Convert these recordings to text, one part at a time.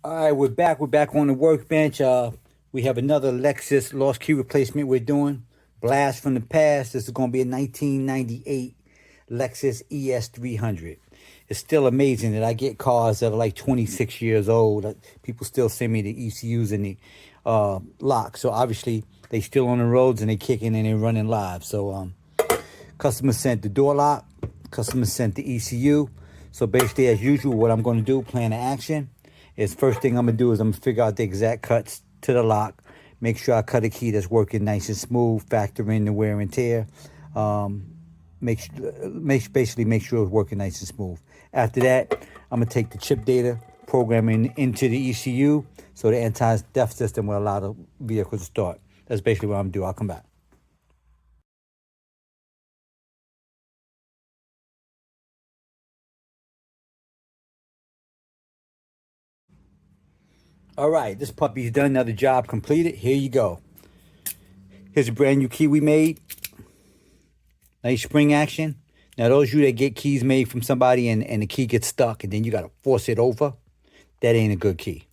All right, we're back. We're back on the workbench. We have another Lexus lost key replacement we're doing. Blast from the past. This is going to be a 1998 Lexus ES300. It's still amazing that I get cars that are like 26 years old. People still send me the ECUs and the lock. So obviously they still on the roads and they kicking and they're running live. So customer sent the door lock. Customer sent the ECU. So basically, as usual, what I'm going to do, plan of action, is first thing I'm going to do is I'm going to figure out the exact cuts to the lock, make sure I cut a key that's working nice and smooth, factor in the wear and tear, basically make sure it's working nice and smooth. After that, I'm going to take the chip data, program it into the ECU, so the anti-theft system will allow the vehicle to start. That's basically what I'm going to do. I'll come back. All right, this puppy's done. Another job completed. Here you go. Here's a brand new key we made. Nice spring action. Now, those of you that get keys made from somebody and the key gets stuck and then you got to force it over, that ain't a good key.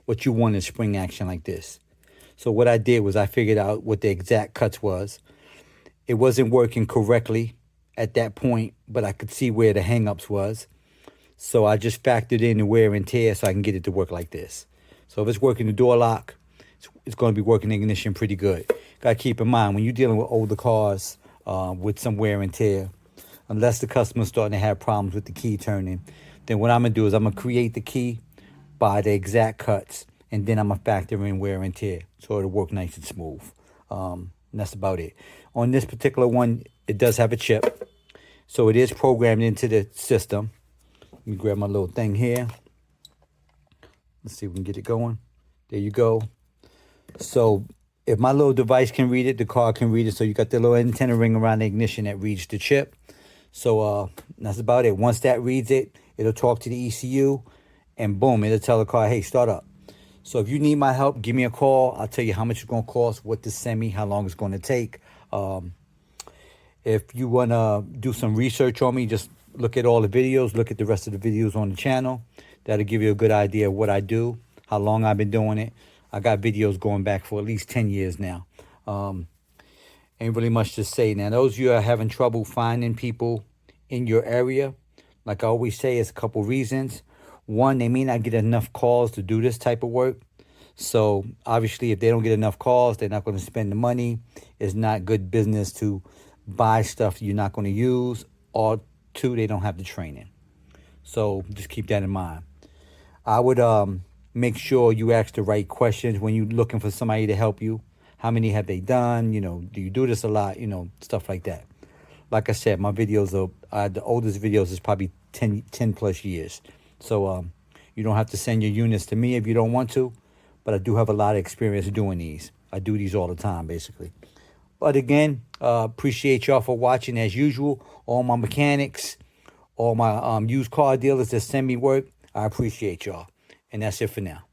What you want is spring action like this. So what I did was I figured out what the exact cuts was. It wasn't working correctly at that point, but I could see where the hang-ups was. So I just factored in the wear and tear so I can get it to work like this. So if it's working the door lock, it's going to be working the ignition pretty good. Got to keep in mind, when you're dealing with older cars with some wear and tear, unless the customer's starting to have problems with the key turning, then what I'm going to do is I'm going to create the key by the exact cuts, and then I'm going to factor in wear and tear so it'll work nice and smooth. And that's about it. On this particular one, it does have a chip, so it is programmed into the system. Let me grab my little thing here. Let's see if we can get it going. There you go. So if my little device can read it, the car can read it. So you got the little antenna ring around the ignition that reads the chip. So that's about it. Once that reads it, it'll talk to the ECU, and boom, it'll tell the car, hey, start up. So if you need my help, give me a call. I'll tell you how much it's going to cost, what to send me, how long it's going to take. If you want to do some research on me, just look at all the videos, look at the rest of the videos on the channel. That'll give you a good idea of what I do, how long I've been doing it. I got videos going back for at least 10 years now. Ain't really much to say. Now, those of you are having trouble finding people in your area, like I always say, it's a couple reasons. One, they may not get enough calls to do this type of work. So obviously, if they don't get enough calls, they're not going to spend the money. It's not good business to buy stuff you're not going to use. Or two, they don't have the training. So just keep that in mind. I would make sure you ask the right questions when you're looking for somebody to help you. How many have they done? You know, do you do this a lot? You know, stuff like that. Like I said, my videos are, the oldest videos is probably 10 plus years. So you don't have to send your units to me if you don't want to. But I do have a lot of experience doing these. I do these all the time, basically. But again, appreciate y'all for watching as usual. All my mechanics, all my used car dealers that send me work, I appreciate y'all. And that's it for now.